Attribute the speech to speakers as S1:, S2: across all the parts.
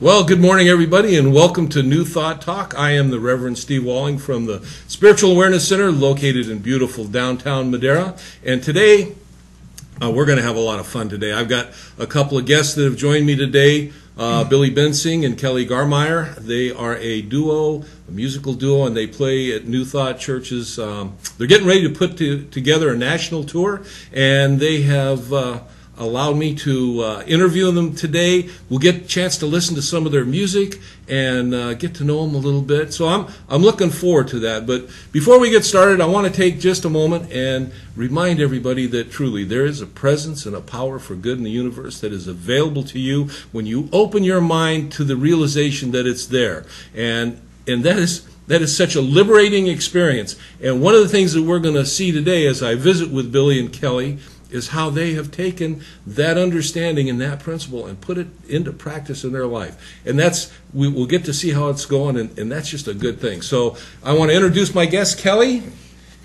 S1: Well, good morning, everybody, and welcome to New Thought Talk. I am the Reverend Steve Walling from the Spiritual Awareness Center located in beautiful downtown Madera. And today, we're going to have a lot of fun today. I've got a couple of guests that have joined me today, Billy Bensing and Kelly Garmeyer. They are a duo, a musical duo, and they play at New Thought churches. They're getting ready to put together a national tour, and they have allowed me to interview them today. We'll get a chance to listen to some of their music and get to know them a little bit. So I'm looking forward to that. But before we get started, I want to take just a moment and remind everybody that truly there is a presence and a power for good in the universe that is available to you when you open your mind to the realization that it's there. And that is such a liberating experience. And one of the things that we're going to see today as I visit with Billy and Kelly is how they have taken that understanding and that principle and put it into practice in their life. And we'll get to see how it's going, and that's just a good thing. So I want to introduce my guests, Kelly.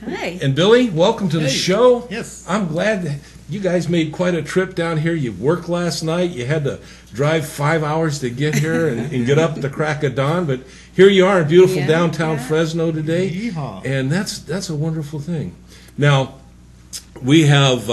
S2: Hi.
S1: And Billy, welcome to the show.
S3: Yes.
S1: I'm glad that you guys made quite a trip down here. You worked last night. You had to drive 5 hours to get here and get up at the crack of dawn. But here you are in beautiful downtown Fresno today.
S3: Yeehaw.
S1: And that's a wonderful thing. Now, we have,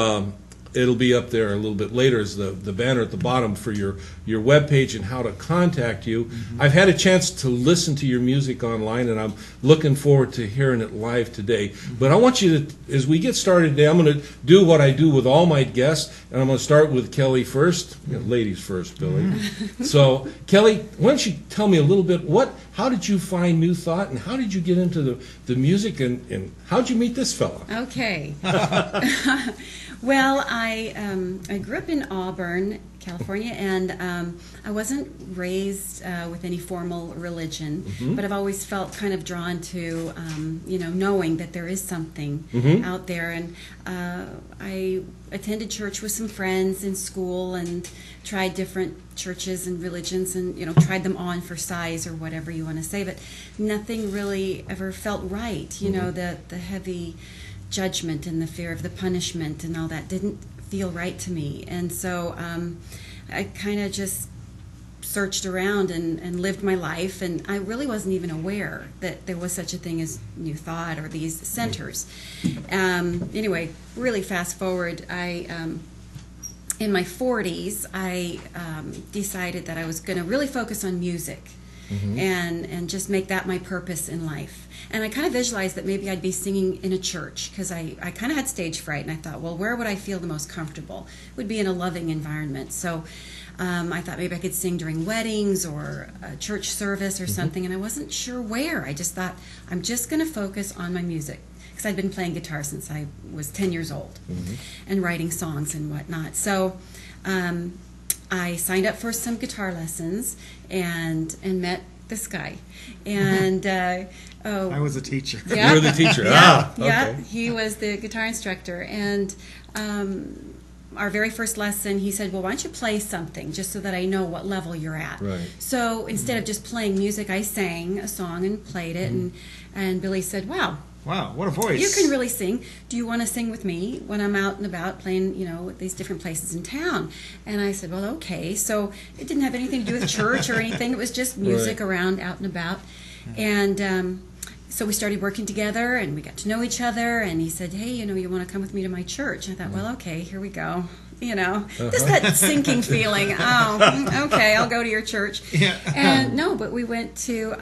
S1: it'll be up there a little bit later as the banner at the bottom for your webpage and how to contact you. Mm-hmm. I've had a chance to listen to your music online, and I'm looking forward to hearing it live today. Mm-hmm. But I want you to, as we get started today, I'm going to do what I do with all my guests, and I'm going to start with Kelly first. Ladies first, Billy. Mm-hmm. So, Kelly, why don't you tell me a little bit, how did you find New Thought, and how did you get into the music, and how did you meet this fella?
S2: Okay. Well, I grew up in Auburn, California, and I wasn't raised with any formal religion, mm-hmm. but I've always felt kind of drawn to, knowing that there is something mm-hmm. out there. And I attended church with some friends in school and tried different churches and religions and, tried them on for size or whatever you want to say, but nothing really ever felt right. Mm-hmm. The heavy judgment and the fear of the punishment and all that didn't feel right to me. And so I kind of just searched around and lived my life, and I really wasn't even aware that there was such a thing as New Thought or these centers. Anyway, really fast forward, in my 40s, I decided that I was going to really focus on music. Mm-hmm. and just make that my purpose in life. And I kind of visualized that maybe I'd be singing in a church, because I kind of had stage fright, and I thought, well, where would I feel the most comfortable? It would be in a loving environment. So I thought maybe I could sing during weddings or a church service or mm-hmm. something, and I wasn't sure where. I just thought, I'm just going to focus on my music, because I'd been playing guitar since I was 10 years old mm-hmm. and writing songs and whatnot. So I signed up for some guitar lessons and met this guy. And
S3: I was a teacher.
S2: Yeah,
S1: you were the teacher.
S2: Yeah, he was the guitar instructor. And our very first lesson, he said, well, why don't you play something just so that I know what level you're at.
S1: Right.
S2: So instead of just playing music, I sang a song and played it. Mm-hmm. And Billy said, wow,
S3: what a voice.
S2: You can really sing. Do you want to sing with me when I'm out and about playing, at these different places in town? And I said, well, okay. So it didn't have anything to do with church or anything. It was just music
S1: right.
S2: around, out and about. And so we started working together, and we got to know each other. And he said, hey, you want to come with me to my church? And I thought, well, okay, here we go. Just that sinking feeling. Oh, okay, I'll go to your church.
S3: Yeah.
S2: And no, but we went to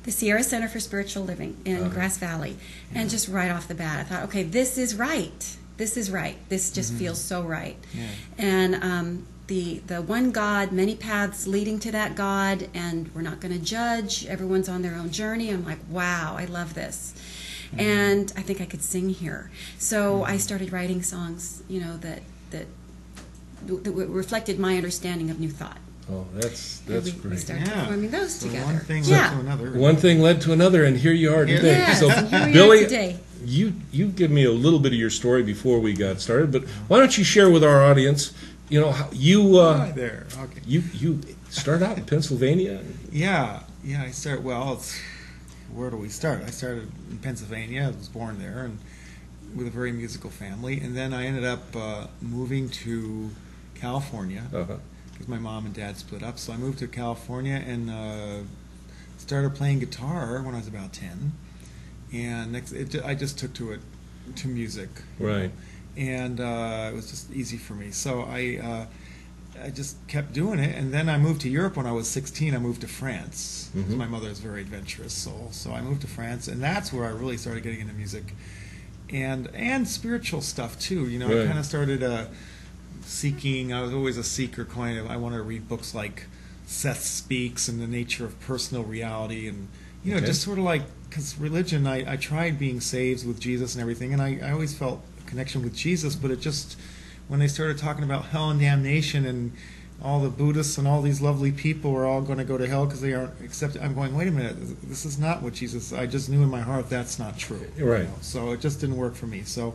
S2: the Sierra Center for Spiritual Living in Grass Valley. And just right off the bat, I thought, okay, this is right. This just mm-hmm. feels so right. Yeah. And the one God, many paths leading to that God, and we're not going to judge. Everyone's on their own journey. I'm like, wow, I love this. Mm-hmm. And I think I could sing here. So I started writing songs, that reflected my understanding of New Thought.
S1: Oh, that's
S2: we
S1: great.
S2: started
S3: Yeah.
S2: performing those
S3: So
S2: together.
S3: one thing
S2: yeah.
S3: led to another.
S1: One thing led to another, and here you are today.
S2: Yes,
S1: So,
S2: and here we are
S1: Billy,
S2: today.
S1: you give me a little bit of your story before we got started, but why don't you share with our audience? You know, how
S3: Hi there. Okay.
S1: you start out in Pennsylvania.
S3: Yeah. I start. Well, where do we start? I started in Pennsylvania. I was born there, and with a very musical family. And then I ended up moving to California
S1: Uh-huh.
S3: because my mom and dad split up. So I moved to California and started playing guitar when I was about 10. And I just took to music.
S1: Right.
S3: And it was just easy for me. So I just kept doing it, and then I moved to Europe when I was 16. I moved to France because my mother is a very adventurous soul. So I moved to France, and that's where I really started getting into music and spiritual stuff too. You know,
S1: Right.
S3: I kind of started seeking. I was always a seeker. I wanted to read books like Seth Speaks and The Nature of Personal Reality, and
S1: Okay.
S3: just sort of like, because religion. I tried being saved with Jesus and everything, and I always felt a connection with Jesus, but it just, when they started talking about hell and damnation and all the Buddhists and all these lovely people are all going to go to hell because they aren't accepted, I'm going, wait a minute, this is not what Jesus, I just knew in my heart that's not true.
S1: Right.
S3: So it just didn't work for me. So,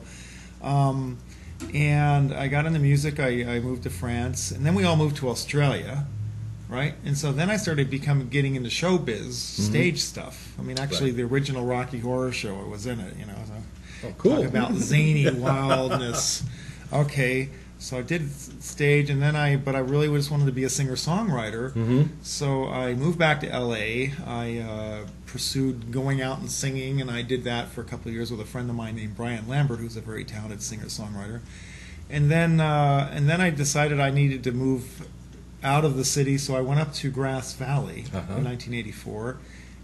S3: and I got into music, I moved to France, and then we all moved to Australia, right? And so then I started getting into showbiz, stage stuff. I mean, actually,
S1: Right.
S3: the original Rocky Horror Show, I was in it, you know. So
S1: Oh, cool.
S3: talk about zany wildness. Okay, so I did stage, and then but I really just wanted to be a singer-songwriter. So I moved back to LA. I pursued going out and singing, and I did that for a couple of years with a friend of mine named Brian Lambert, who's a very talented singer-songwriter. And then I decided I needed to move out of the city, so I went up to Grass Valley in 1984,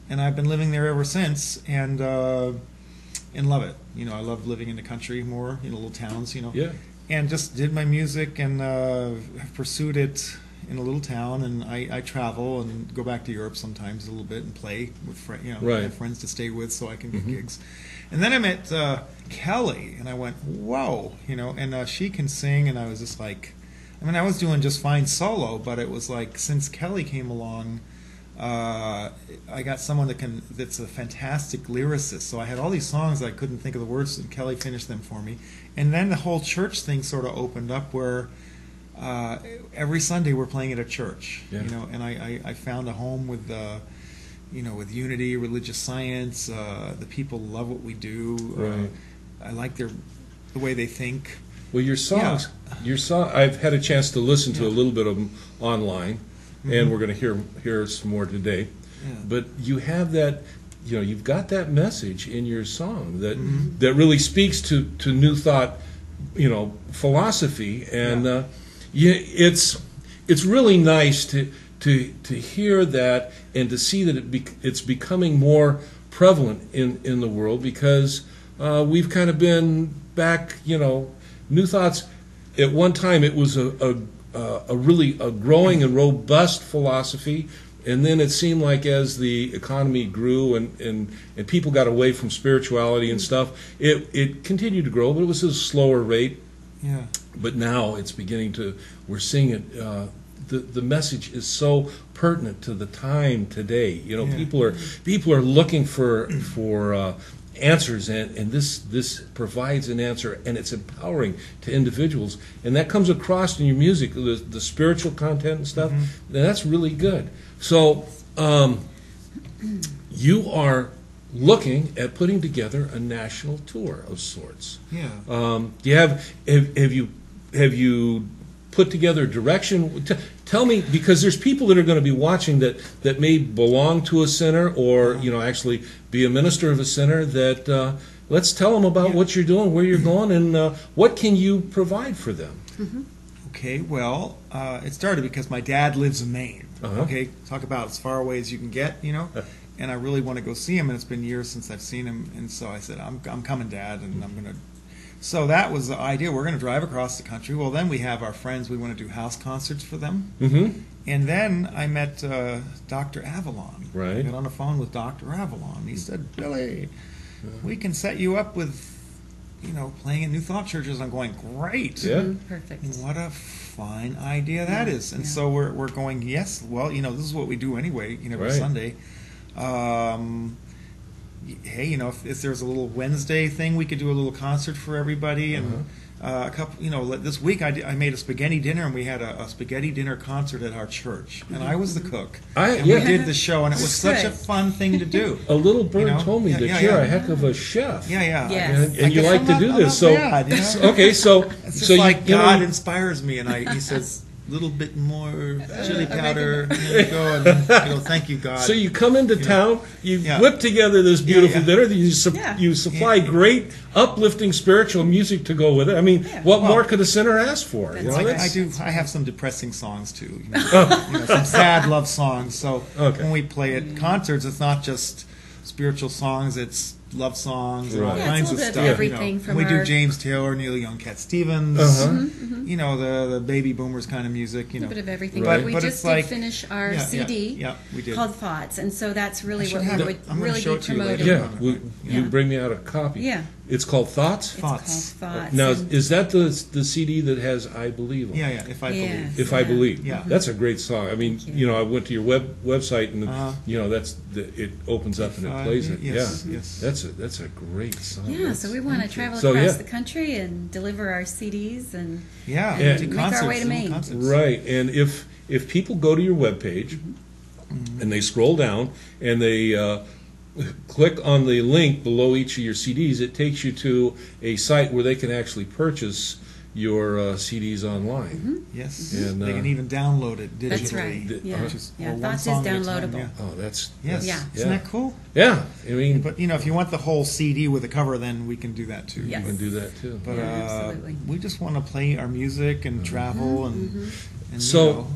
S3: and I've been living there ever since, and love it. You know, I love living in the country more, in little towns, you know.
S1: Yeah.
S3: And just did my music and have pursued it in a little town, and I travel and go back to Europe sometimes a little bit and play with friends, you know,
S1: Right.
S3: have friends to stay with so I can get gigs. And then I met Kelly, and I went, whoa, you know, and she can sing, and I was just like, I mean, I was doing just fine solo, but it was like, since Kelly came along, I got someone that's a fantastic lyricist. So I had all these songs I couldn't think of the words, and Kelly finished them for me. And then the whole church thing sort of opened up, where every Sunday we're playing at a church.
S1: Yeah.
S3: You know, and I found a home with with Unity, religious science. The people love what we do.
S1: Right.
S3: I like the way they think.
S1: Well, your songs, I've had a chance to listen to a little bit of them online, and we're going to hear some more today.
S3: Yeah.
S1: But you have that, you know, you've got that message in your song that really speaks to New Thought, you know, philosophy, and it's really nice to hear that and to see that it's becoming more prevalent in the world, because we've kind of been back, you know. New Thoughts, at one time, it was a really growing and robust philosophy, and then it seemed like as the economy grew and people got away from spirituality and stuff, it continued to grow, but it was at a slower rate.
S3: Yeah.
S1: But now it's beginning to, we're seeing it, the message is so pertinent to the time today. You know,
S3: Yeah.
S1: people are looking for answers, and this provides an answer, and it's empowering to individuals, and that comes across in your music, the spiritual content and stuff. And that's really good. So you are looking at putting together a national tour of sorts.
S3: Yeah.
S1: Do you have you put together direction? Tell me, because there's people that are going to be watching that may belong to a center, or you know, actually be a minister of a center. That let's tell them about what you're doing, where you're going, and what can you provide for them.
S3: Okay, well, it started because my dad lives in Maine. Okay, talk about as far away as you can get, you know. And I really want to go see him, and it's been years since I've seen him, and so I said, I'm coming, Dad, and I'm going to. So that was the idea. We're going to drive across the country. Well, then we have our friends. We want to do house concerts for them. And then I met Dr. Avalon.
S1: Right.
S3: I got on the phone with Dr. Avalon. He said, Billy, we can set you up with playing at New Thought churches. I'm going, great.
S1: Yeah.
S2: Perfect.
S3: What a fine idea that is. And so we're going, yes, well, this is what we do anyway, every
S1: Right.
S3: Sunday. Hey, if there's a little Wednesday thing, we could do a little concert for everybody. And a couple, this week I made a spaghetti dinner, and we had a spaghetti dinner concert at our church. And I was the cook. And we did the show, and it was such a fun thing to do.
S1: A little bird told me
S3: Yeah,
S1: that
S3: yeah,
S1: you're
S3: yeah.
S1: a heck of a chef.
S3: Yeah.
S2: Yes.
S1: And you
S3: guess
S1: like
S3: I'm
S1: to
S3: not-
S1: do
S3: I'm
S1: this.
S3: not
S1: So
S3: bad,
S1: okay, so
S3: It's just
S1: so
S3: like
S1: you
S3: God
S1: know,
S3: inspires me, and he says, little bit more chili powder. And there you go, and I go, thank you, God.
S1: so you come into town, you
S3: Yeah.
S1: whip together this beautiful
S3: yeah.
S1: dinner.
S2: Yeah.
S1: You supply
S3: Yeah.
S1: great, uplifting spiritual music to go with it. I mean, what
S3: Well,
S1: more could a sinner ask for? You know,
S2: That's
S1: that's-
S3: I have some depressing songs too, some sad love songs. So
S1: Okay.
S3: when we play at concerts, it's not just spiritual songs; it's love songs and all
S1: Right.
S2: Yeah, it's a
S3: kinds of
S2: little bit of
S3: stuff.
S2: everything from
S3: we do
S2: our-
S3: James Taylor, Neil Young, Cat Stevens. The baby boomers kind of music.
S2: A little bit of everything.
S1: Right.
S2: But we
S3: But
S2: just
S3: it's
S2: did
S3: like-
S2: finish our
S3: Yeah,
S2: CD
S3: yeah, we did.
S2: called Thoughts, and so that's really
S3: I
S2: what
S3: should
S2: we
S3: have
S2: would
S3: it. I'm gonna
S2: really
S3: show
S2: be
S3: it to you
S2: promoting.
S3: later.
S1: yeah, you
S2: Yeah.
S1: bring me out a copy.
S2: Yeah.
S1: It's called Thoughts.
S2: It's
S3: Thoughts.
S2: called Thoughts.
S1: Now,
S2: and-
S1: is that the CD that has "I Believe"? On it?
S3: Yeah, if I
S2: Yes.
S3: believe.
S1: If I
S2: Yeah.
S1: believe,
S3: Yeah.
S1: that's a great song. I mean,
S2: Thank you.
S1: I went to your website and
S3: Uh-huh.
S1: it opens up and it plays it.
S3: Yes,
S1: yeah,
S3: yes.
S1: that's a great song.
S2: Yeah, so we want to travel
S1: So,
S2: across
S1: yeah.
S2: the country and deliver our CDs and
S3: Yeah,
S1: Yeah.
S3: do
S2: Make our
S3: concerts,
S2: way to
S3: little
S2: Maine.
S3: concerts.
S1: Right, and if people go to your webpage and they scroll down and they click on the link below each of your CDs, it takes you to a site where they can actually purchase your CDs online.
S3: Yes,
S1: And,
S3: they can even download it digitally.
S2: that's right.
S1: The-
S2: Yeah,
S3: which is-
S2: yeah.
S3: or one
S2: Thoughts is
S3: song at a time,
S2: downloadable.
S3: yeah.
S1: Oh, that's
S3: Yes,
S2: Yeah.
S3: isn't that cool?
S1: yeah. I mean,
S3: But if you want the whole CD with a cover, then we can do that too.
S2: Yes.
S1: you can do that too.
S3: But
S2: Yeah, absolutely.
S3: we just want to play our music and travel and
S1: So,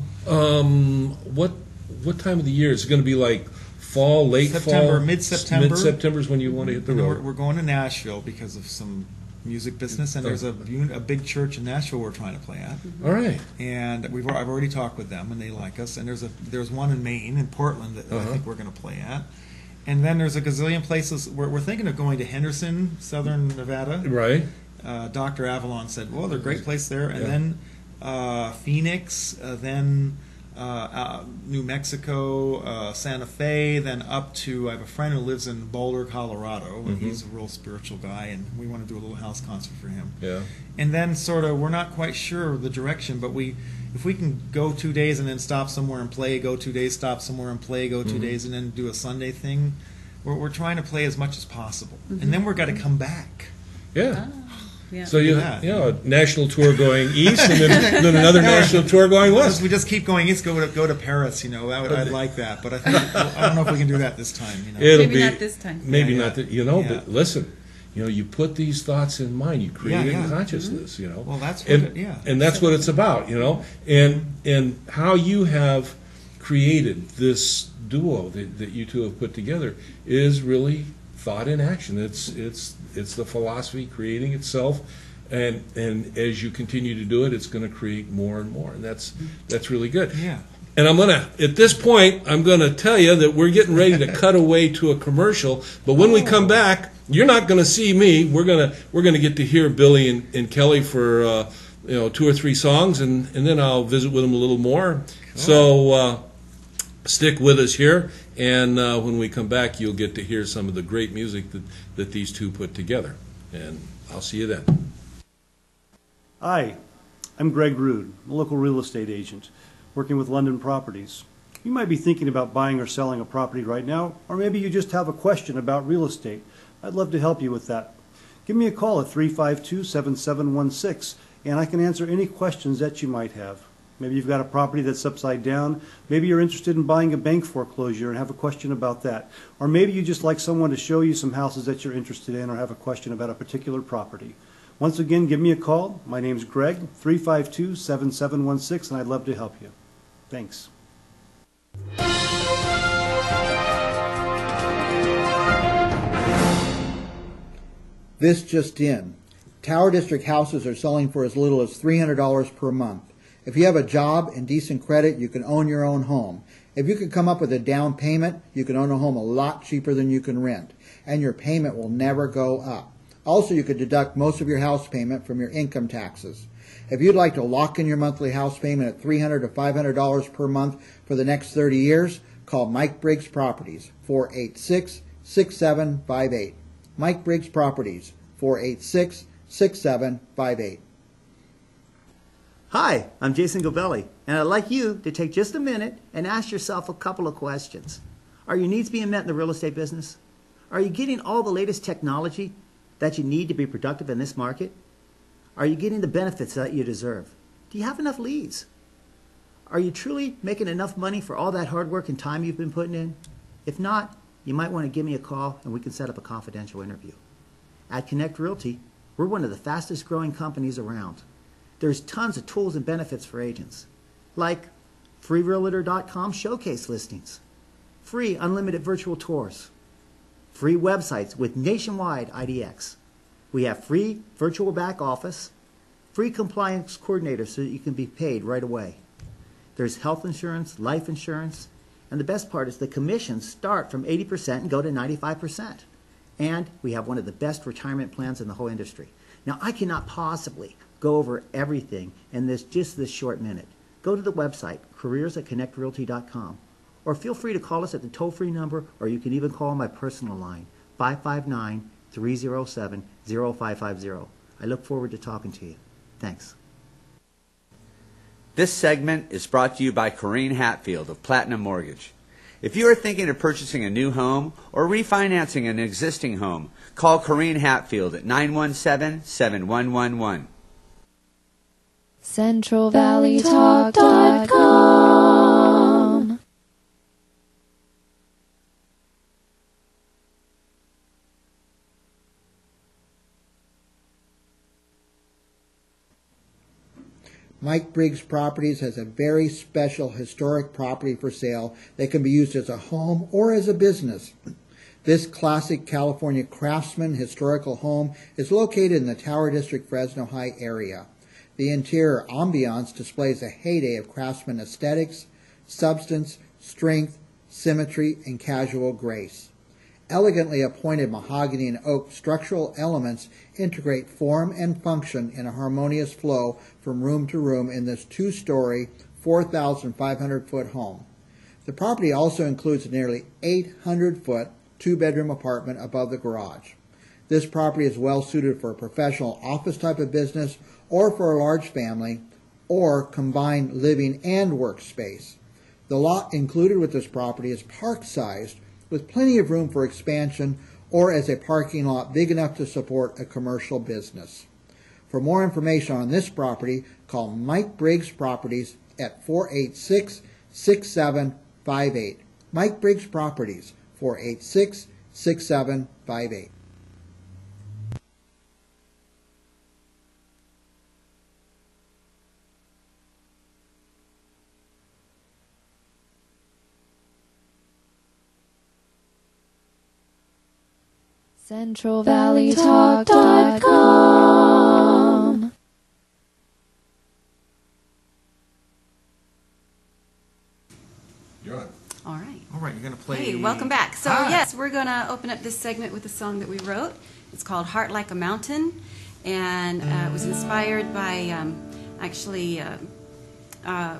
S1: what time of the year is it going to be? Like fall, late
S3: September,
S1: fall,
S3: mid-September.
S1: Mid-September is when you want to hit the
S3: and
S1: road.
S3: we're going to Nashville because of some music business, and there's a big church in Nashville we're trying to play at,
S1: All right.
S3: and I've already talked with them, and they like us. And there's one in Maine, in Portland, that I think we're going to play at. And then there's a gazillion places. We're thinking of going to Henderson, Southern Nevada.
S1: Right.
S3: Dr. Avalon said, well, they're a great place there. And
S1: Yeah.
S3: then Phoenix, then New Mexico, Santa Fe, then up to, I have a friend who lives in Boulder, Colorado, and he's a real spiritual guy, and we want to do a little house concert for him.
S1: Yeah.
S3: And then sort of, we're not quite sure of the direction, but if we can go 2 days and then stop somewhere and play, go 2 days, stop somewhere and play, go 2 days, and then do a Sunday thing, we're trying to play as much as possible. And then we're got to come back.
S1: Yeah.
S2: Yeah.
S1: So you
S3: Look at that.
S1: a national tour going east, and then another national tour going
S3: As
S1: west.
S3: we just keep going east, go to Paris, I'd like that. But I don't know if we can do that this time,
S1: It'll
S2: Maybe
S1: be
S2: not this time.
S1: Maybe
S3: Yeah,
S1: not.
S3: yeah.
S1: But listen, you put these thoughts in mind. You create
S3: Yeah, yeah.
S1: consciousness.
S3: Well, that's what
S1: and,
S3: it- yeah.
S1: and that's what it's about. And how you have created this duo that you two have put together is really thought in action. It's the philosophy creating itself, and as you continue to do it, it's going to create more and more, and that's really good.
S3: Yeah.
S1: And at this point, I'm gonna tell you that we're getting ready to cut away to a commercial. But when we come back, you're not gonna see me. We're gonna get to hear Billy and Kelly for 2 or 3 songs, and then I'll visit with them a little more. So stick with us here, and when we come back, you'll get to hear some of the great music that these two put together. And I'll see you then.
S4: Hi, I'm Greg Rude, a local real estate agent working with London Properties. You might be thinking about buying or selling a property right now, or maybe you just have a question about real estate. I'd love to help you with that. Give me a call at 352-7716, and I can answer any questions that you might have. Maybe you've got a property that's upside down. Maybe you're interested in buying a bank foreclosure and have a question about that. Or maybe you just like someone to show you some houses that you're interested in or have a question about a particular property. Once again, give me a call. My name's Greg, 352-7716, and I'd love to help you. Thanks.
S5: This just in. Tower District houses are selling for as little as $300 per month. If you have a job and decent credit, you can own your own home. If you can come up with a down payment, you can own a home a lot cheaper than you can rent, and your payment will never go up. Also, you could deduct most of your house payment from your income taxes. If you'd like to lock in your monthly house payment at $300 to $500 per month for the next 30 years, call Mike Briggs Properties, 486-6758. Mike Briggs Properties, 486-6758.
S6: Hi, I'm Jason Govelli, and I'd like you to take just a minute and ask yourself a couple of questions. Are your needs being met in the real estate business? Are you getting all the latest technology that you need to be productive in this market? Are you getting the benefits that you deserve? Do you have enough leads? Are you truly making enough money for all that hard work and time you've been putting in? If not, you might want to give me a call and we can set up a confidential interview. At Connect Realty, we're one of the fastest growing companies around. There's tons of tools and benefits for agents, like freerealtor.com showcase listings, free unlimited virtual tours, free websites with nationwide IDX. We have free virtual back office, free compliance coordinator so that you can be paid right away. There's health insurance, life insurance, and the best part is the commissions start from 80% and go to 95%. And we have one of the best retirement plans in the whole industry. Now, I cannot possibly go over everything in just this short minute. Go to the website, careers@connectrealty.com, or feel free to call us at the toll-free number, or you can even call my personal line, 559-307-0550. I look forward to talking to you. Thanks.
S7: This segment is brought to you by Corrine Hatfield of Platinum Mortgage. If you are thinking of purchasing a new home or refinancing an existing home, call Corrine Hatfield at 917-7111.
S8: CentralValleyTalk.com.
S5: Mike Briggs Properties has a very special historic property for sale that can be used as a home or as a business. This classic California craftsman historical home is located in the Tower District, Fresno High area. The interior ambiance displays a heyday of craftsman aesthetics, substance, strength, symmetry, and casual grace. Elegantly appointed mahogany and oak structural elements integrate form and function in a harmonious flow from room to room in this two-story, 4,500-foot home. The property also includes a nearly 800-foot, two-bedroom apartment above the garage. This property is well suited for a professional office type of business or for a large family or combined living and workspace. The lot included with this property is park-sized with plenty of room for expansion or as a parking lot big enough to support a commercial business. For more information on this property, call Mike Briggs Properties at 486-6758. Mike Briggs Properties, 486-6758.
S8: CentralValleyTalk.com.
S1: You're on.
S2: All right.
S3: All right, you're going to play.
S2: Hey, welcome back. So,
S3: Hi.
S2: yes, we're going to open up this segment with a song that we wrote. It's called Heart Like a Mountain, and it was inspired by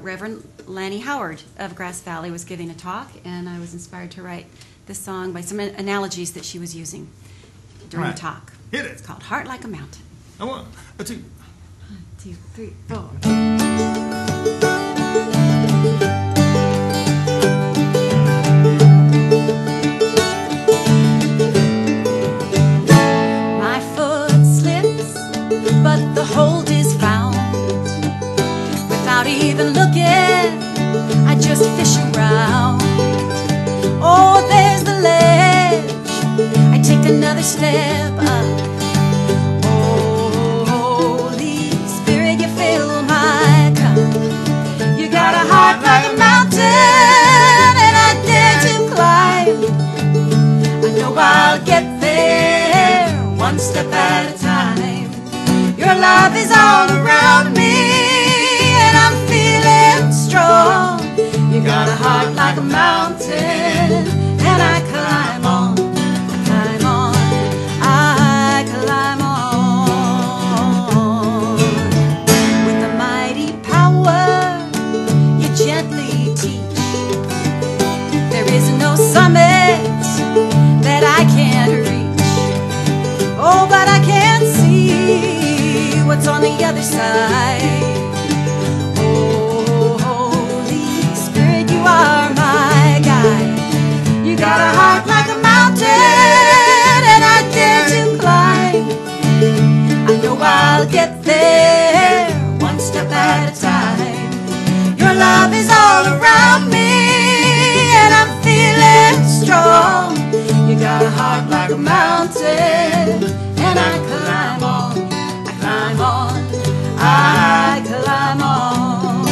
S2: Reverend Lanny Howard of Grass Valley was giving a talk, and I was inspired to write this song by some analogies that she was using during
S3: Right.
S2: the talk.
S3: Hit it.
S2: It's called Heart Like a Mountain.
S3: I want a two.
S2: 1, 2, 3, 4. My foot slips, but the hold is found. Without even looking, I just fish around. Oh, there's the ledge. I take another step up. Oh, Holy Spirit, you fill my cup. You got a heart like a mountain, and I dare to climb. I know I'll get there, one step at a time. Your love is all around me, and I'm feeling strong. You got a heart like a mountain, and I climb on, I climb on, I climb the other side. Oh, Holy Spirit, you are my guide. You got a heart like a mountain, and I dare to climb. I know I'll get there, one step at a time. Your love is all around me, and I'm feeling strong. You got a heart like a mountain, and I climb on, I climb on, I climb on.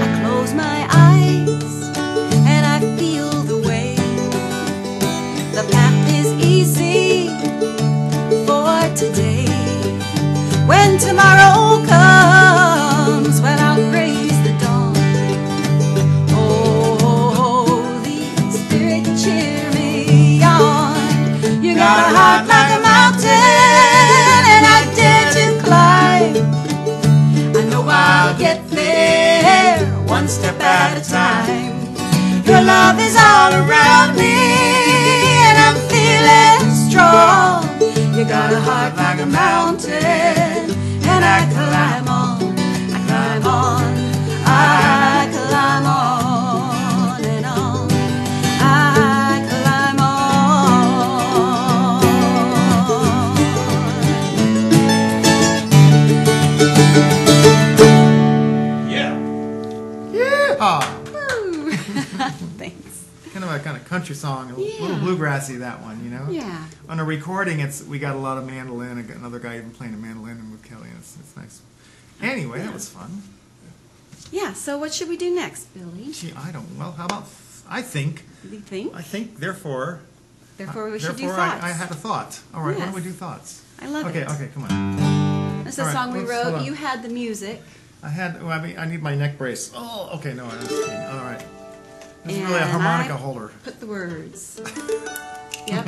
S2: I close my eyes, and I feel the way. The path is easy for today. When tomorrow comes, well, I'll praise the dawn. Oh, Holy Spirit, cheer me on. You got a heart like a mountain, and I dare to climb. I know I'll get there, one step at a time. Your love is all around me, and I'm feeling strong. You got a heart like a mountain, and I climb on, I climb on, I climb on and on, I climb on.
S1: Yeah.
S3: Yeah.
S2: Woo. Thanks.
S3: Kind of country song, a
S2: Yeah.
S3: little bluegrassy, that one, you know?
S2: Yeah.
S3: On a recording, we got a lot of mandolin. I got another guy even playing a mandolin with Kelly. It's nice. Anyway, that was fun.
S2: Yeah, so what should we do next, Billy?
S3: Gee, I don't. Well, how about? I think.
S2: Do you think?
S3: Therefore.
S2: Therefore, we should do
S3: Therefore,
S2: thoughts.
S3: I had a thought. All right, why don't we
S2: Yes.
S3: do thoughts?
S2: I love
S3: Okay,
S2: it.
S3: okay, come on.
S2: It's a
S3: All right,
S2: song we
S3: let's- hold
S2: wrote.
S3: on.
S2: You had the music.
S3: I need my neck brace. Oh, okay, no, I'm just kidding. All right. This is really a
S2: And
S3: harmonica
S2: I
S3: holder.
S2: Put the words. Yep.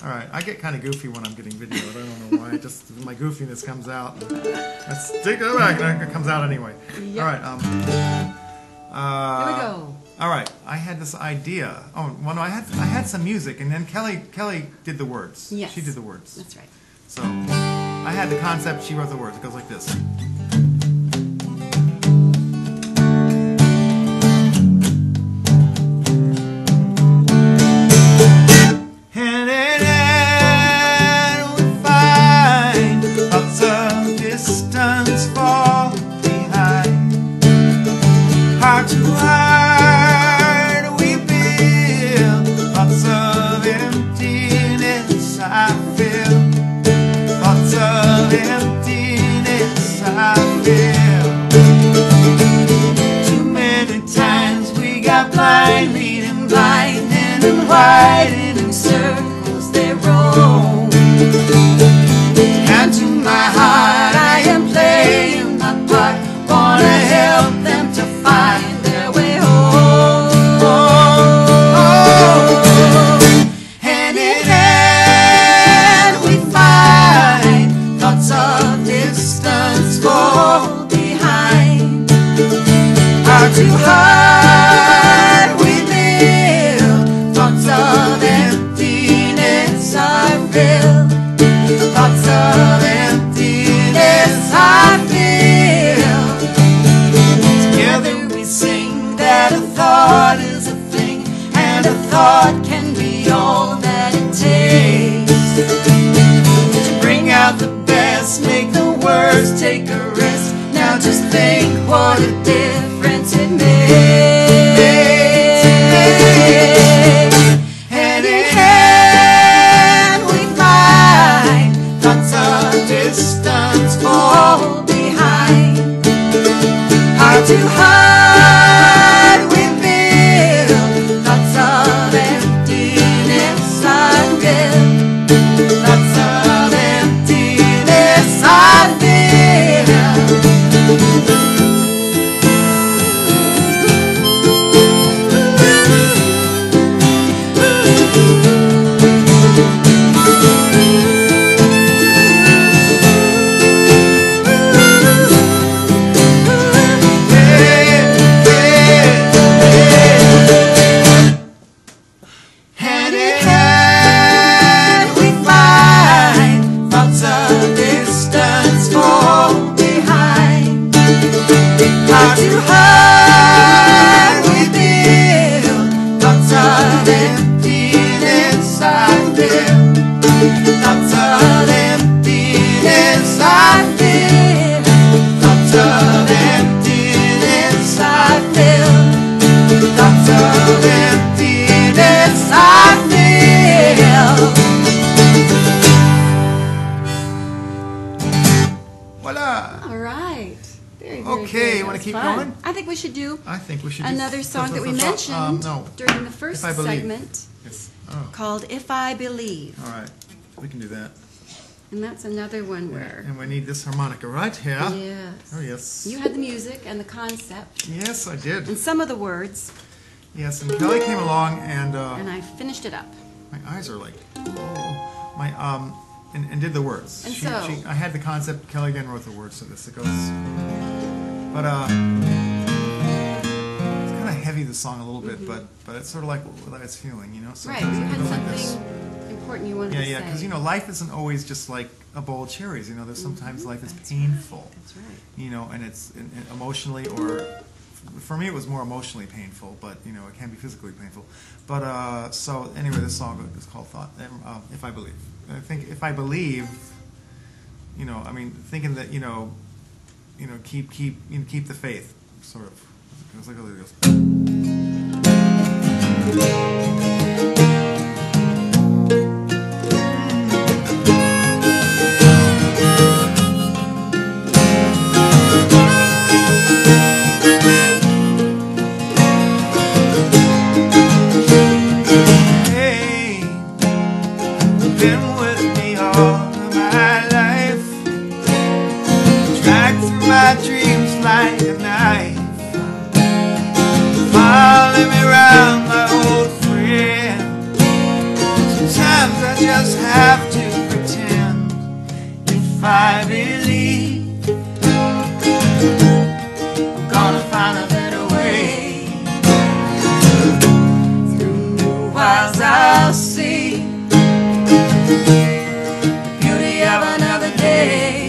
S3: All right, I get kind of goofy when I'm getting video. I don't know why. Just my goofiness comes out. Let's take it back. It comes out anyway.
S2: Yep.
S3: All right.
S2: Here we go.
S3: All right. I had this idea. Oh, well, no, I had some music, and then Kelly did the words.
S2: Yes.
S3: She did the words.
S2: That's right.
S3: So I had the concept. She wrote the words. It goes like this. And in it we find lots of distance fall behind. Heart to heart we build lots of emptiness I feel. Lots of emptiness I feel. Too many times we got blind, leading blind and widening circles they roam. And to my heart I am playing my part, wanna help them to find their way home. And in it we find thoughts of distance fall behind. Heart to heart we live, thoughts of emptiness are real. Thoughts of emptiness I feel. Together we sing that a thought is a thing, and a thought can be all that it takes to bring out the best, make the worst take a rest. Now just think what a difference it makes. Hand in hand we find thoughts of distance fall behind. Heart to heart we build thoughts of emptiness I feel. Thoughts of emptiness I feel.
S2: was
S3: keep
S2: fun.
S3: going?
S2: I think we should do
S3: I think we should
S2: another song that we mentioned
S3: no.
S2: during the first
S3: If I Believe.
S2: segment
S3: Oh,
S2: called If I Believe.
S3: all right. We can do that.
S2: And that's another one where,
S3: And we need this harmonica right here.
S2: yes.
S3: Oh, yes.
S2: You had the music and the concept
S3: Yes, I did.
S2: and some of the words,
S3: Yes, and Kelly came along, and
S2: and I finished it up.
S3: my eyes are like, oh, my and did the words.
S2: And so-
S3: I had the concept. Kelly again wrote the words to this. It goes, but it's kind of heavy, the song a little bit, but it's sort of like what it's feeling, you know.
S2: Mm-hmm. Right,
S3: Sometimes
S2: you
S3: it
S2: had
S3: goes like this.
S2: something important you wanted
S3: Yeah,
S2: to say.
S3: yeah, because you know, life isn't always just like a bowl of cherries. You know, there's sometimes life is painful.
S2: That's right.
S3: You know, and it's and emotionally, or for me it was more emotionally painful, but you know, it can be physically painful. But so anyway, this song is called Thought. If I Believe. I think if I believe, you know, I mean, thinking that, you know, keep the faith, sort of. It goes like this. Hey, you've been with me all of my life, dragged through my dreams like a knife, following me around, my old friend. Sometimes I just have to pretend. If I believe, I'm gonna find a better way. As I'll see the beauty of another day.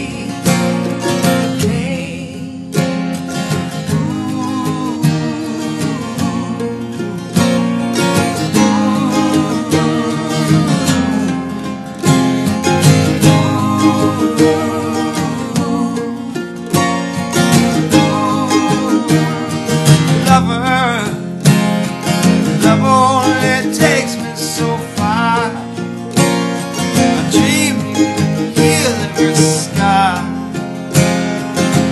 S3: Lover, love only takes me so far. I dream you can heal every scar.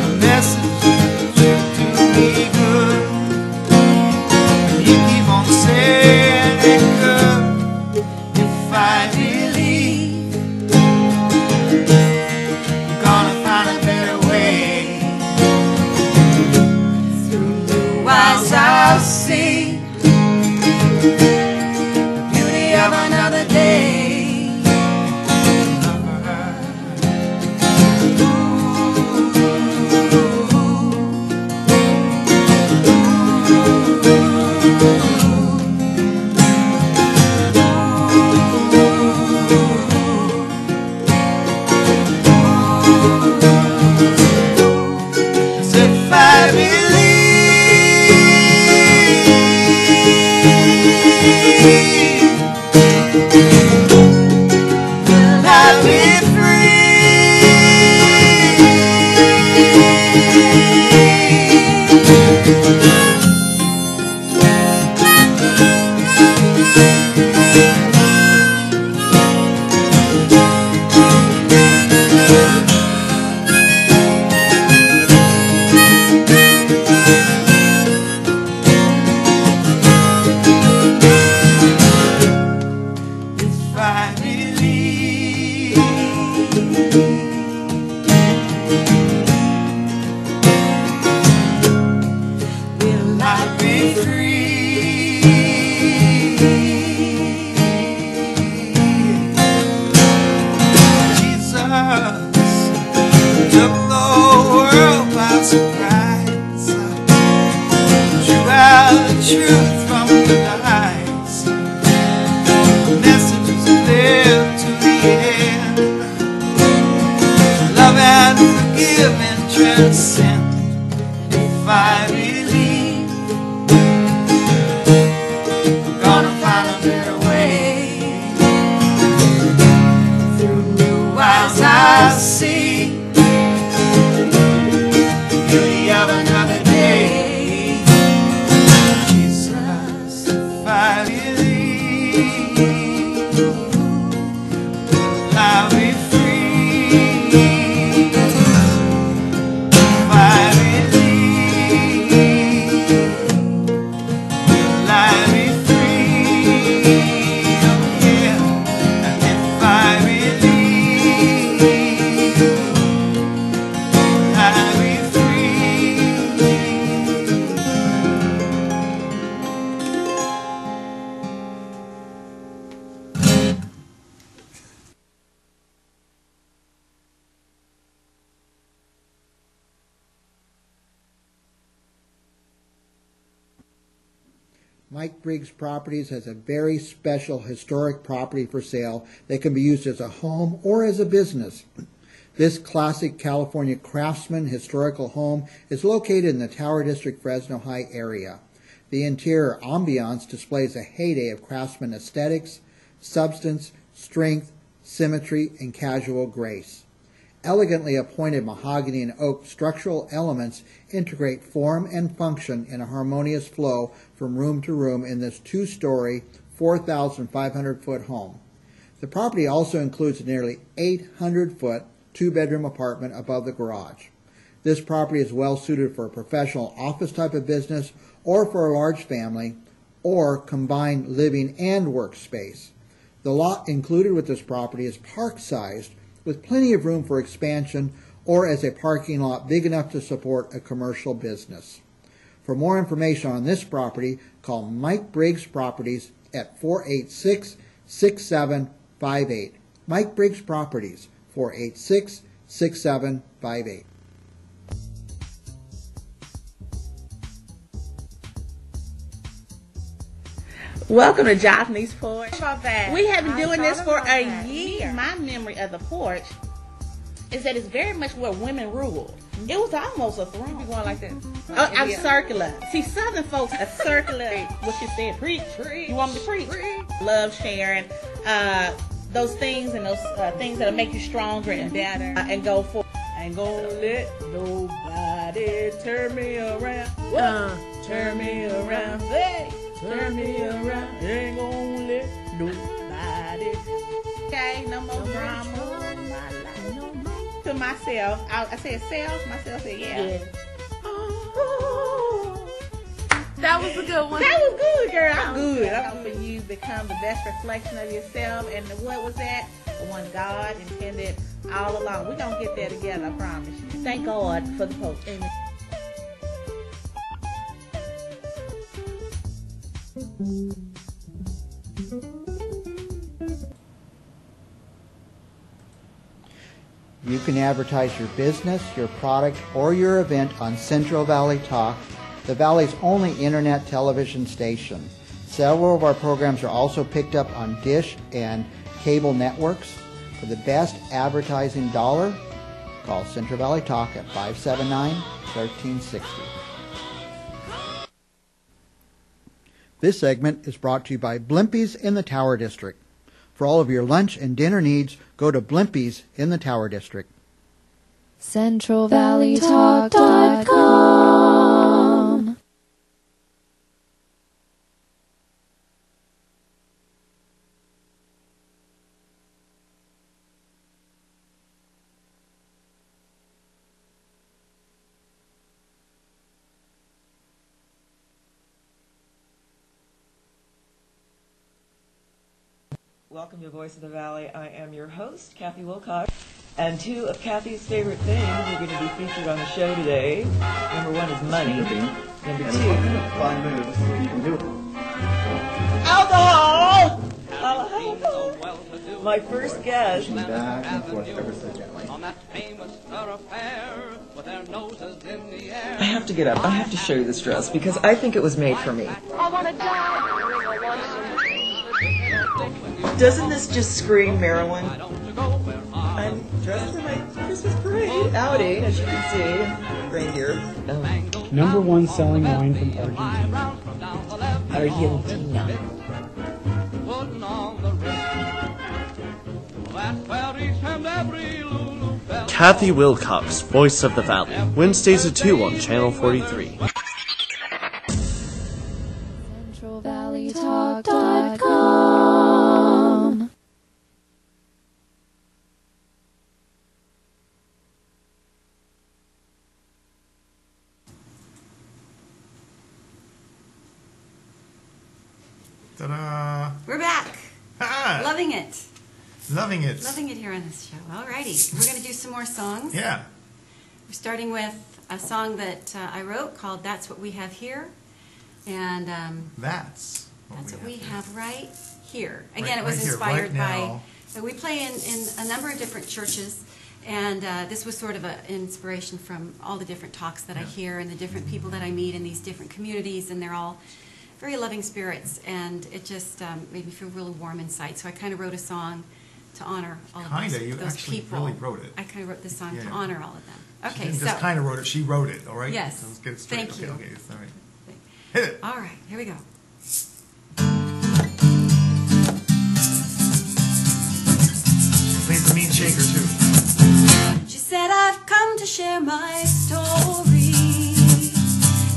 S3: A message you do me good. You keep on saying it good. If I believe, I'm gonna find a better way. Through new eyes I'll see beauty of another day. As if I believe, will I be if I believe? Will I be free? Jesus took the world by surprise, drew out the truth from the lies. Messages live to the end. Love and forgive and transcend. If I believe, I'm gonna find a better way. Through new eyes I see beauty of another day. Jesus.
S5: Mike Briggs Properties has a very special historic property for sale that can be used as a home or as a business. This classic California craftsman historical home is located in the Tower District, Fresno High area. The interior ambiance displays a heyday of craftsman aesthetics, substance, strength, symmetry, and casual grace. Elegantly appointed mahogany and oak structural elements integrate form and function in a harmonious flow from room to room in this two-story, 4,500-foot home. The property also includes a nearly 800-foot, two-bedroom apartment above the garage. This property is well suited for a professional office type of business or for a large family or combined living and workspace. The lot included with this property is park-sized with plenty of room for expansion or as a parking lot big enough to support a commercial business. For more information on this property, call Mike Briggs Properties at 486-6758. Mike Briggs Properties, 486-6758.
S9: Welcome to Johnny's Porch.
S10: That.
S9: We have been doing this for a year. My memory of the porch is that it's very much where women ruled. It was almost a throne.
S10: You going like that?
S9: Oh, I'm circular. See, Southern folks are circular. What you said, preach. You want me to preach? Love sharing those things and those things that'll make you stronger and better and go for.
S10: Ain't gonna let nobody turn me around. Turn me around. Hey. Turn me around, ain't gonna let nobody.
S9: Okay, no more drama. To myself, I said self, myself said yeah.
S10: That was a good one.
S9: That was good, girl. I'm good. I'm for you to become the best reflection of yourself. And what was that? The one God intended all along. We're going to get there together, I promise you. Thank God for the post. Amen.
S5: You can advertise your business, your product, or your event on Central Valley Talk, the Valley's only internet television station. Several of our programs are also picked up on Dish and cable networks. For the best advertising dollar, call Central Valley Talk at 579-1360. This segment is brought to you by Blimpies in the Tower District. For all of your lunch and dinner needs, go to Blimpies in the Tower District.
S8: CentralValleyTalk.com.
S10: Welcome to Voice of the Valley. I am your host, Kathy Wilcox. And two of Kathy's favorite things are going to be featured on the show today. Number one is money. Number two, fun moves. You can do it. Alcohol! My first guest.
S5: Back and forth ever so gently.
S10: I have to get up. I have to show you this dress because I think it was made for me. Doesn't this just scream Maryland? I'm dressed for my Christmas parade outing, as you can see. Reindeer.
S11: Number one selling wine from Argentina.
S10: Argentina.
S12: Kathy Wilcox, Voice of the Valley. Wednesdays at 2 on Channel 43.
S8: CentralValleyTalk.com.
S3: Ta-da!
S2: We're back.
S3: Ah,
S2: Loving it.
S3: loving it.
S2: Loving it here on this show. Alrighty. We're going to do some more songs.
S3: Yeah.
S2: We're starting with a song that I wrote called That's What We Have Here. And
S3: That's
S2: what we have right here. Again,
S3: Right-
S2: it was
S3: right here,
S2: inspired
S3: right now.
S2: by, we play in a number of different churches. And this was sort of an inspiration from all the different talks that I hear and the different people that I meet in these different communities. And they're all very loving spirits, and it just made me feel really warm inside. So I kind of wrote a song to honor all of
S3: You
S2: those
S3: actually
S2: people.
S3: really wrote it.
S2: I kind of wrote this song
S3: Yeah.
S2: to honor all of them.
S3: She
S2: Okay,
S3: didn't
S2: so
S3: just kind of wrote it, she wrote it, all right?
S2: Yes.
S3: So let's get it straight.
S2: Thank you.
S3: Okay, all right. Hit it.
S2: all right, here we go.
S3: Plays the mean shaker, too.
S2: She said, I've come to share my story.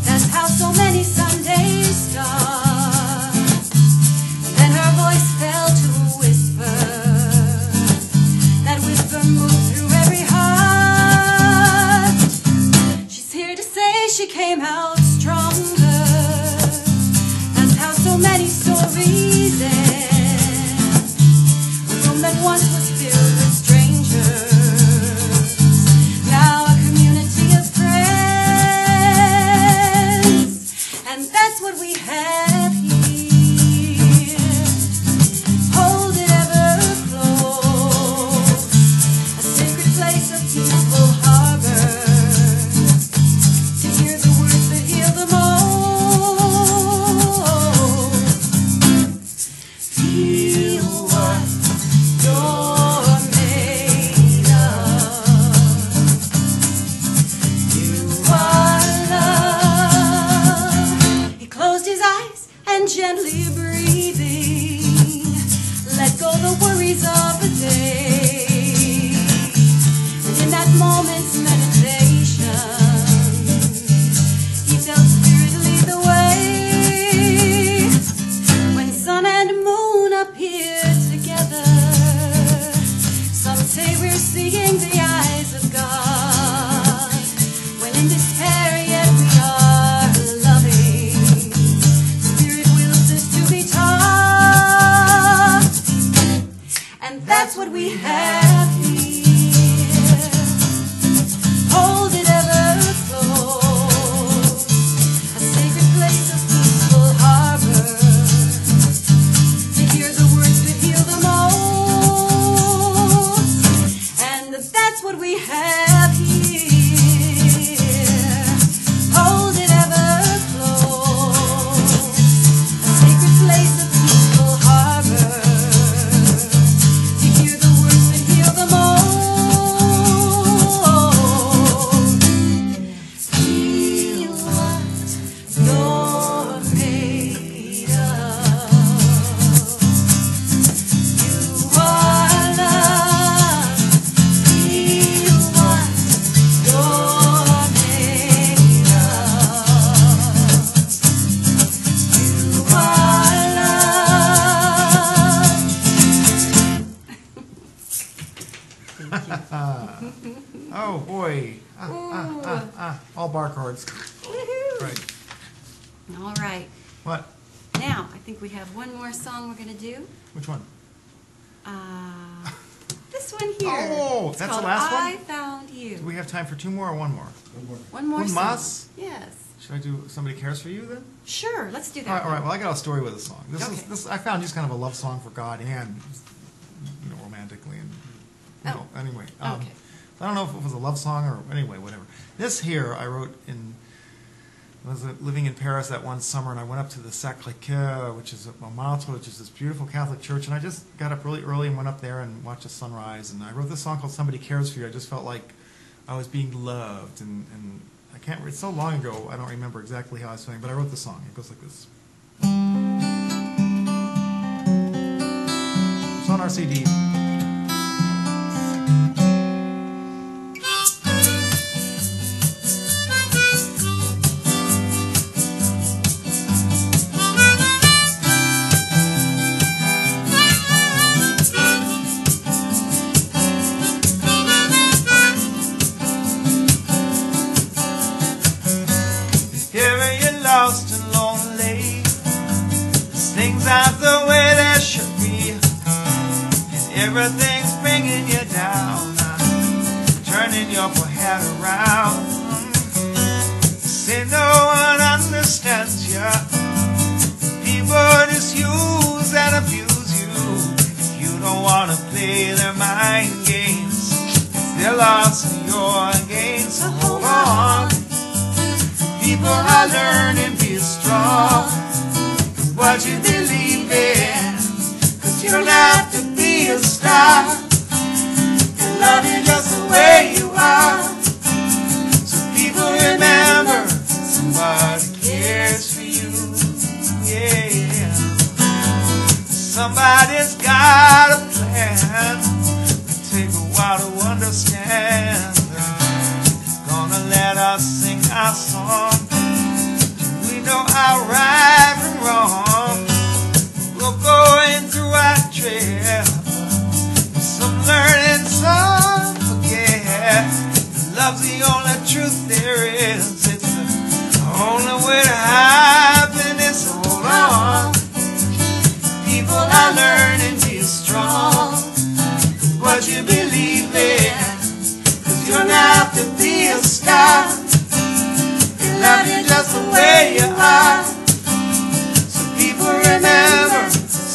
S2: That's how so many Sundays start. Then her voice fell to a whisper. That whisper moved through every heart. She's here to say she came out stronger. That's how so many stories end. A room that once was filled with strangers, now a community of friends. And that's what we have here. Hold it ever close, a sacred place of peaceful harbor, to hear the words that heal the most. Feel what you're made of. You are love. He closed his eyes and gently breathing, let go the worries of the day. And in that moment's meditation, he felt spirit lead the way. When sun and moon appear together, some say we're seeing the eyes of God. When in despair yet we are loving, spirit wills us to be taught. And that's what we have here. Hold it ever close, a sacred place of peaceful harbor, to hear the words that heal the most. And that's what we have here. Hold it ever close, a sacred place of peaceful harbor, to hear the words that heal the most. Feel what you're made of. You are love. Feel what you're made of. You are love.
S3: Oh, boy. All bar chords.
S2: Woohoo.
S3: Right.
S2: All right.
S3: What?
S2: Now, I think we have one more song we're going to do.
S3: Which one?
S2: This one here.
S3: Oh,
S2: It's
S3: that's the
S2: called
S3: last one?
S2: I Found You.
S3: Do we have time for two more or one more?
S2: One more
S3: Un
S2: song.
S3: mas?
S2: Yes.
S3: Should I do Somebody Cares for You then?
S2: Sure, let's do
S3: All
S2: that.
S3: right, all right. Well, I got a story with a song. This is
S2: Okay.
S3: this. I found just kind of a love song for God and romantically and anyway.
S2: Okay.
S3: I don't know if it was a love song or anyway, whatever. This here I wrote I was living in Paris that one summer, and I went up to the Sacré-Cœur, which is Montmartre, which is this beautiful Catholic church, and I just got up really early and went up there and watched the sunrise. And I wrote this song called "Somebody Cares for You." I just felt like I was being loved, and I can't. It's so long ago, I don't remember exactly how I was feeling, but I wrote the song. It goes like this. It's on our CD. Here you're lost and lonely. Things aren't the way they should be, and everything's bringing you down, turning your poor head around. Say no one understands you. People misuse and abuse you. If you don't want to play their mind games, they're lost in your game. So hold on. People are learning, be strong. what you believe in. 'Cause you don't have to be a star. You love you just the way you are. So people remember somebody cares for you. Yeah. Somebody's got a plan. It take a while to understand. Gonna let us sing our song. We know our right and wrong. We're going through our trip. Some learning, some forget. Love's the only truth there is. It's the only way to happiness. Hold on. People are learning to be strong. What you believe in. 'Cause you don't have to be a star. You love you just the way you are. So people remember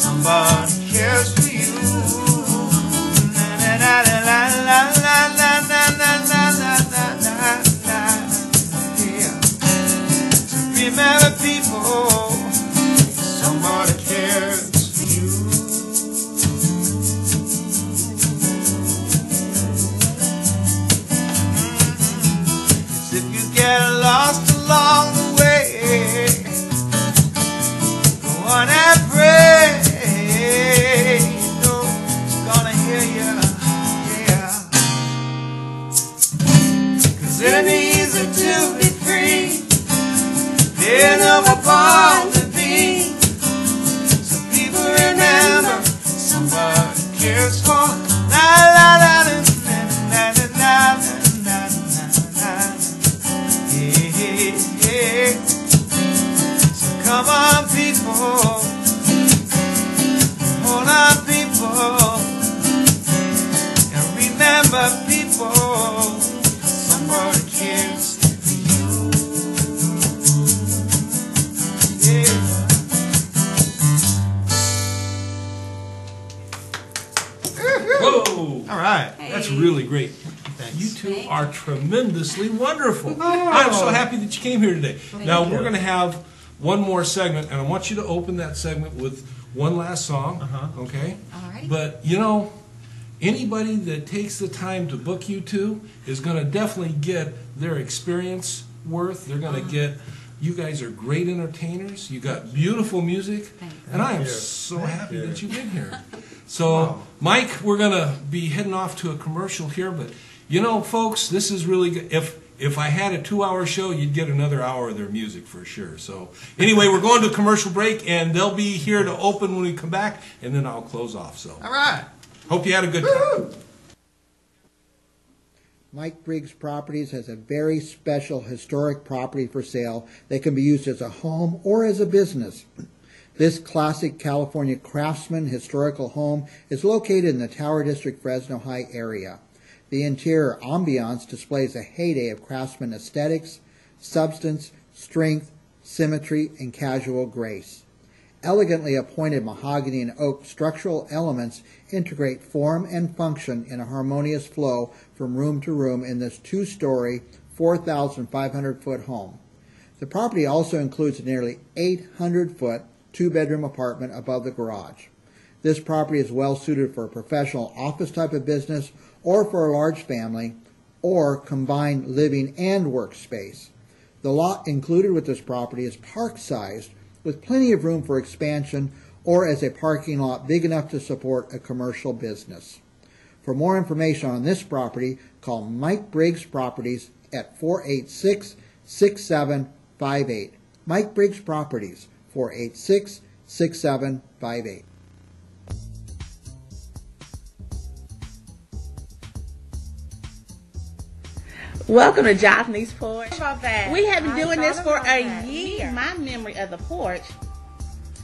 S3: somebody cares for you. Remember people, somebody cares for you. If you get lost along the way, go on and pray. You know it's gonna hear you, yeah. 'Cause it ain't easy to be free. They're never born to be. So people remember somebody cares for. La la la la la la la la la. Yeah, yeah. So come on, people. Hold on, people. And remember, people. Somebody cares.
S1: Whoa!
S3: All right.
S1: That's really great.
S3: Thanks.
S1: You two are tremendously wonderful. I'm so happy that you came here today. Now, we're going to have one more segment, and I want you to open that segment with one last song, okay?
S2: All right.
S1: But, you know, anybody that takes the time to book you two is going to definitely get their experience worth. They're going to get... You guys are great entertainers. You got beautiful music, and I am so happy that you've been here. So, Mike, we're going to be heading off to a commercial here, but you know, folks, this is really good. If I had a 2-hour show, you'd get another hour of their music for sure. So, anyway, we're going to a commercial break, and they'll be here to open when we come back, and then I'll close off. So,
S3: all right.
S1: Hope you had a good time.
S5: Mike Briggs Properties has a very special historic property for sale that can be used as a home or as a business. This classic California craftsman historical home is located in the Tower District, Fresno High area. The interior ambiance displays a heyday of craftsman aesthetics, substance, strength, symmetry, and casual grace. Elegantly appointed mahogany and oak structural elements integrate form and function in a harmonious flow from room to room in this 2-story, 4,500-foot home. The property also includes a nearly 800-foot, 2-bedroom apartment above the garage. This property is well suited for a professional office type of business or for a large family or combined living and workspace. The lot included with this property is park-sized with plenty of room for expansion or as a parking lot big enough to support a commercial business. For more information on this property, call Mike Briggs Properties at 486-6758. Mike Briggs Properties, 486-6758.
S9: Welcome to Jothny's Porch.
S10: About that.
S9: We have been doing this for
S10: about
S9: a
S10: that.
S9: year. My memory of the porch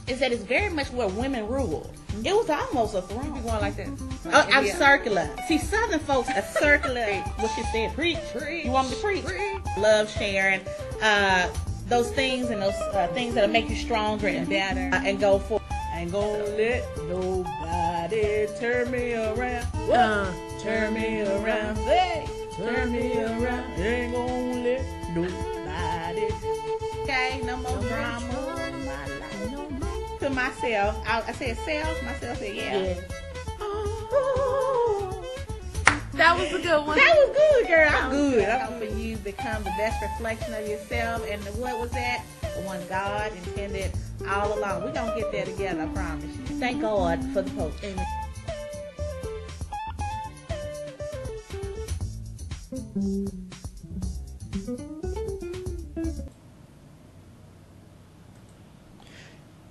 S9: is that it's very much where women ruled. It was almost a throne.
S10: You going like that?
S9: Oh, I'm circular. See, Southern folks are circular. What she said, preach. You want me to preach? Love sharing those things and those things that'll make you stronger and better and go for. Ain't gonna let nobody turn me around. Turn me around. Hey, turn me around. Ain't gonna let nobody. Okay, no more drama. to myself. I said self. Myself said yeah.
S13: That was a good one.
S9: That was good, girl. I'm good. I'm for you become the best reflection of yourself. And what was that? The one God intended all along. We're going to get there together, I promise you. Thank God for the post. Amen.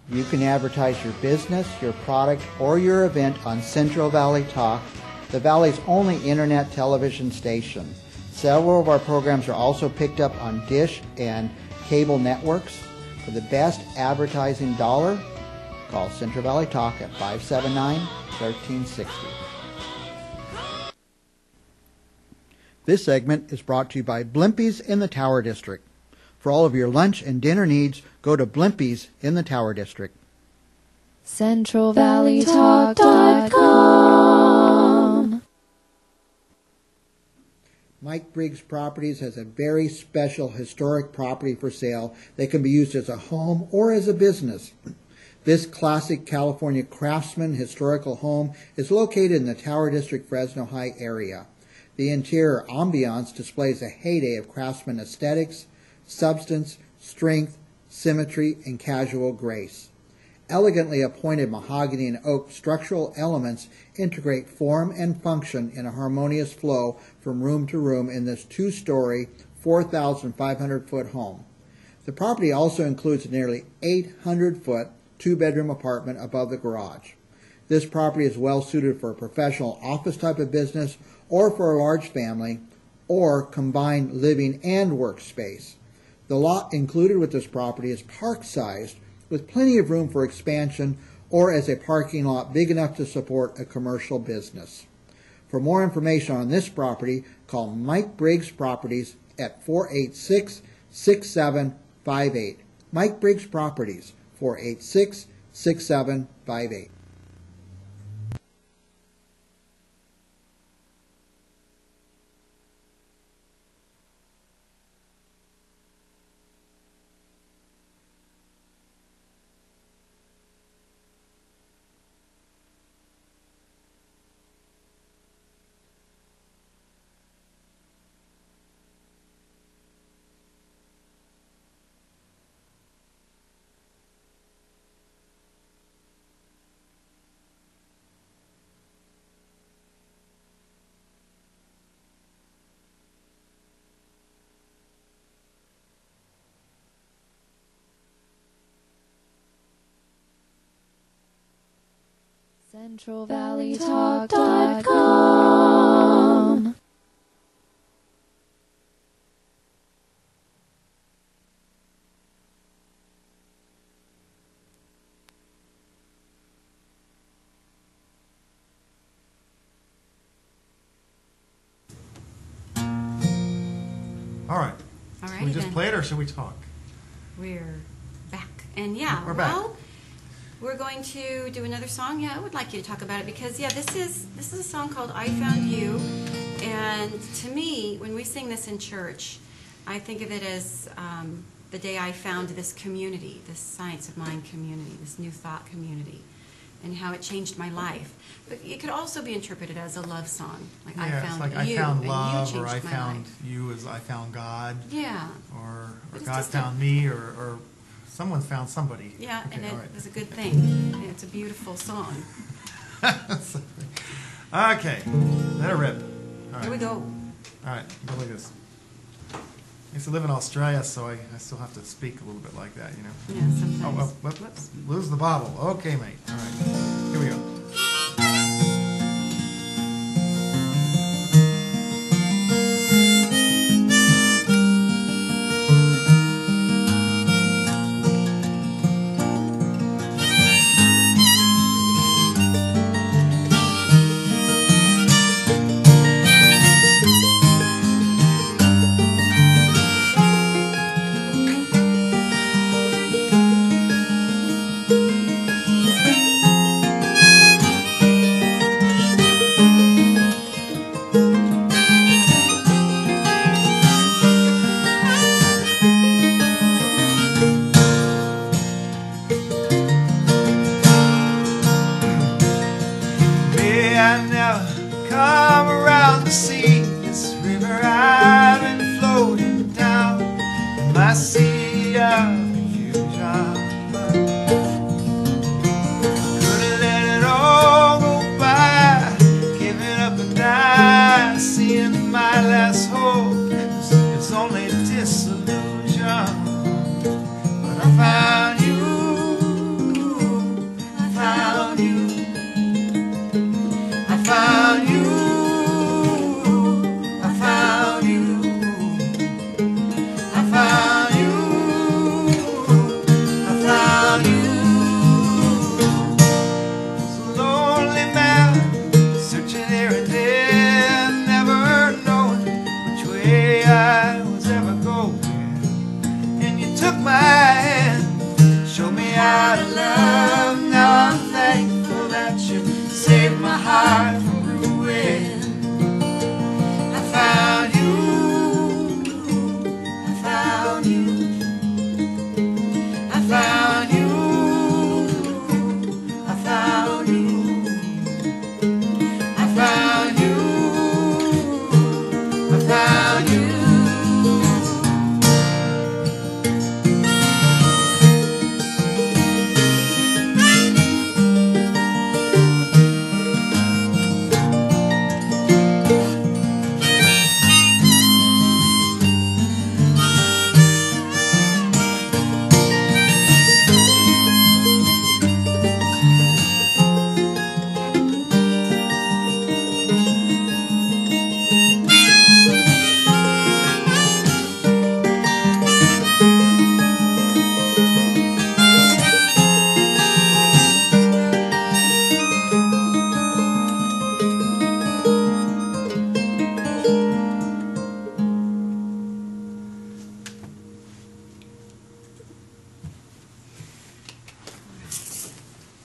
S5: You can advertise your business, your product, or your event on Central Valley Talk, the Valley's only internet television station. Several of our programs are also picked up on Dish and cable networks. For the best advertising dollar, call Central Valley Talk at 579-1360. This segment is brought to you by Blimpies in the Tower District. For all of your lunch and dinner needs, go to Blimpies in the Tower District.
S8: CentralValleyTalk.com.
S5: Mike Briggs Properties has a very special historic property for sale that can be used as a home or as a business. This classic California craftsman historical home is located in the Tower District, Fresno High area. The interior ambiance displays a heyday of craftsman aesthetics, substance, strength, symmetry, and casual grace. Elegantly appointed mahogany and oak structural elements integrate form and function in a harmonious flow from room to room in this two-story, 4,500-foot home. The property also includes a nearly 800-foot, two-bedroom apartment above the garage. This property is well suited for a professional office type of business or for a large family or combined living and workspace. The lot included with this property is park-sized with plenty of room for expansion or as a parking lot big enough to support a commercial business. For more information on this property, call Mike Briggs Properties at 486-6758. Mike Briggs Properties, 486-6758.
S8: CentralValleyTalk.com.
S3: All right.
S2: All
S3: Should we just
S2: then.
S3: play it or should we talk?
S2: We're back. And yeah,
S3: We're back.
S2: well, we're going to do another song. Yeah, I would like you to talk about it because yeah, this is a song called I Found You. And to me, when we sing this in church, I think of it as the day I found this community, this Science of Mind community, this New Thought community, and how it changed my life. But it could also be interpreted as a love song, like
S3: Yeah,
S2: I
S3: it's
S2: found
S3: like
S2: you,
S3: I found
S2: and
S3: love,
S2: you
S3: or
S2: changed
S3: I
S2: my
S3: found
S2: life.
S3: you as I found God.
S2: Yeah.
S3: Or
S2: But it's
S3: God
S2: just
S3: found me, or someone found somebody.
S2: Yeah,
S3: Okay,
S2: and it
S3: all right.
S2: was a good thing. And it's a beautiful song.
S3: Okay, let it rip. All right.
S2: Here we go.
S3: All right, go like this. I used to live in Australia, so I still have to speak a little bit like that, you know.
S2: Yeah, sometimes.
S3: Oh, well, let's lose the bottle. Okay, mate. All right, here we go. heart from ruin. I found you. I found you. I found you. I found you. I found you. I found you.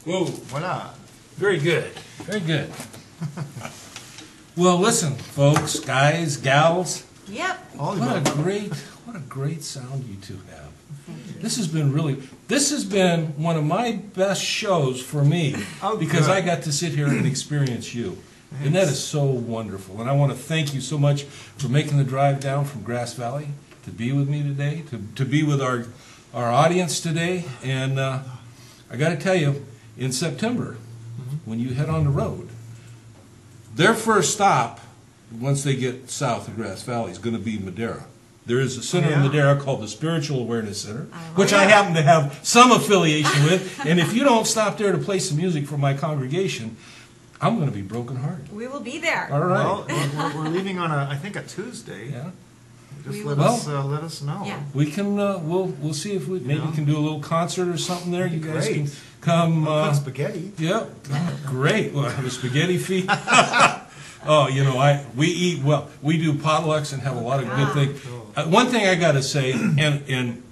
S1: Whoa.
S3: Voila.
S1: Very good. Very good. Well, listen, folks, guys, gals.
S2: Yep.
S1: What a great sound you two have. This has been one of my best shows for me because I got to sit here and experience you. And that is so wonderful. And I want to thank you so much for making the drive down from Grass Valley to be with me today, to be with our audience today. And I got to tell you, in September, when you head on the road, their first stop, once they get south of Grass Valley, is going to be Madera. There is a center in Madera called the Spiritual Awareness Center, which I happen to have some affiliation with. And if you don't stop there to play some music for my congregation, I'm going to be brokenhearted.
S2: We will be there.
S1: All right.
S3: Well, we're leaving on I think a Tuesday.
S1: Yeah.
S3: Just let us know.
S2: Yeah.
S1: We can we'll see if we maybe can do a little concert or something there. You guys can come.
S3: Cook spaghetti.
S1: Yeah, great. We'll have a spaghetti feast. Oh, we eat well. We do potlucks and have a lot of good things. One thing I got to say, and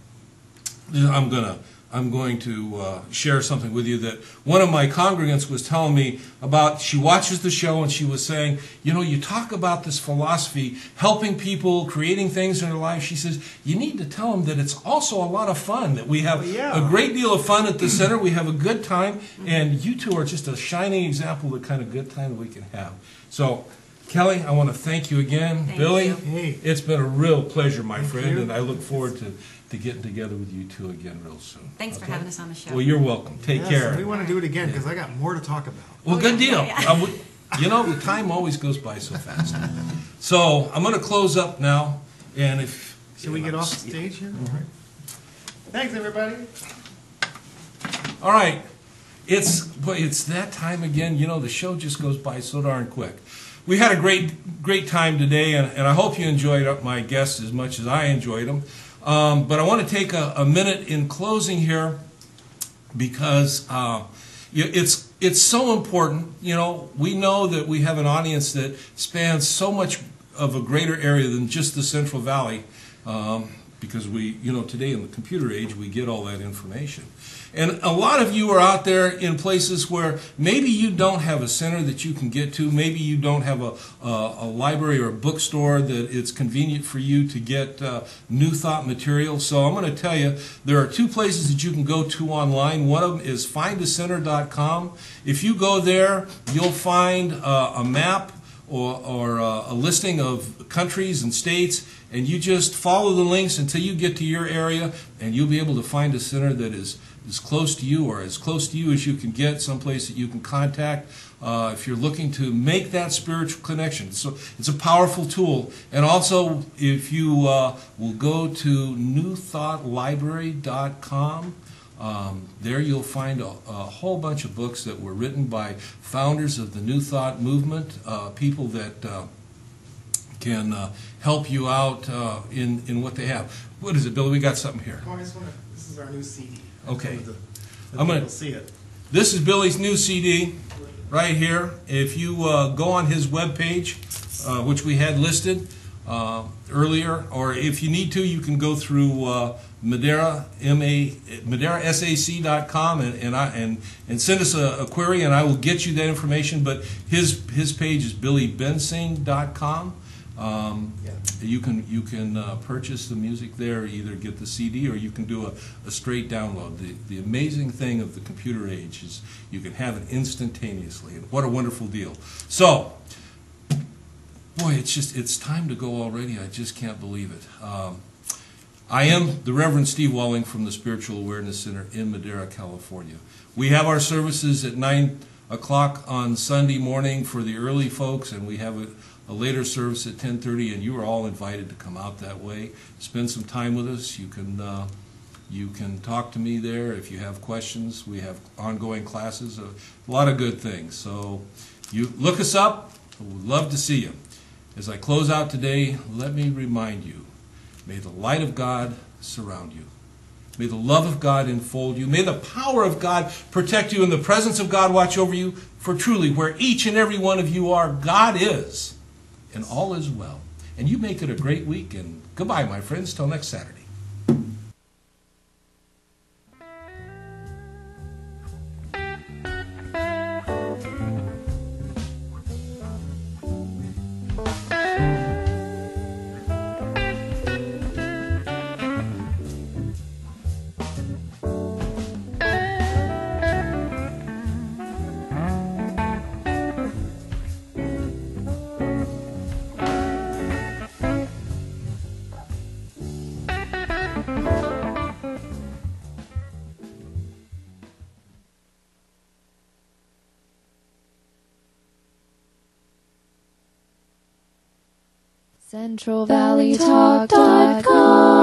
S1: I'm going to share something with you that one of my congregants was telling me about. She watches the show and she was saying, you talk about this philosophy, helping people, creating things in their life. She says, you need to tell them that it's also a lot of fun, that we have a great deal of fun at the center. We have a good time, and you two are just a shining example of the kind of good time we can have. So, Kelly, I want to thank you again.
S2: Thank
S1: Billy,
S2: you.
S1: It's been a real pleasure, my friend, and I look forward to getting together with you two again real soon.
S2: Thanks for having us on the show.
S1: Well, you're welcome. Take care.
S3: We want to do it again because I got more to talk about.
S1: Well, good deal. The time always goes by so fast. So I'm going to close up now, and if
S3: should we get off the stage here? All right. Thanks, everybody.
S1: All right, it's that time again. The show just goes by so darn quick. We had a great time today, and I hope you enjoyed my guests as much as I enjoyed them. But I want to take a minute in closing here because it's so important. We know that we have an audience that spans so much of a greater area than just the Central Valley because today in the computer age, we get all that information. And a lot of you are out there in places where maybe you don't have a center that you can get to. Maybe you don't have a library or a bookstore that it's convenient for you to get New Thought material. So I'm going to tell you, there are two places that you can go to online. One of them is findacenter.com. If you go there, you'll find a map or a listing of countries and states, and you just follow the links until you get to your area, and you'll be able to find a center that is close to you or as close to you as you can get, someplace that you can contact if you're looking to make that spiritual connection. So it's a powerful tool. And also, if you will go to newthoughtlibrary.com, there you'll find a whole bunch of books that were written by founders of the New Thought movement, people that can help you out in what they have. What is it, Billy? We got something here.
S3: Oh, this is our new CD.
S1: Okay.
S3: I'm going to see it.
S1: This is Billy's new CD right here. If you go on his webpage, which we had listed earlier, or if you need to, you can go through Madera, MaderaSAC.com, and send us a query, and I will get you that information. But his page is BillyBensing.com. You can purchase the music there, either get the CD or you can do a straight download. The amazing thing of the computer age is you can have it instantaneously, and what a wonderful deal. So, boy, it's time to go already. I just can't believe it. I am the Reverend Steve Walling from the Spiritual Awareness Center in Madera, California. We have our services at 9 o'clock on Sunday morning for the early folks, and we have a later service at 10:30, and you are all invited to come out that way. Spend some time with us. You can talk to me there if you have questions. We have ongoing classes, a lot of good things. So you look us up. We'd love to see you. As I close out today, let me remind you, may the light of God surround you. May the love of God enfold you. May the power of God protect you and the presence of God watch over you. For truly, where each and every one of you are, God is, and all is well. And you make it a great week, and goodbye, my friends, till next Saturday.
S8: CentralValleyTalk.com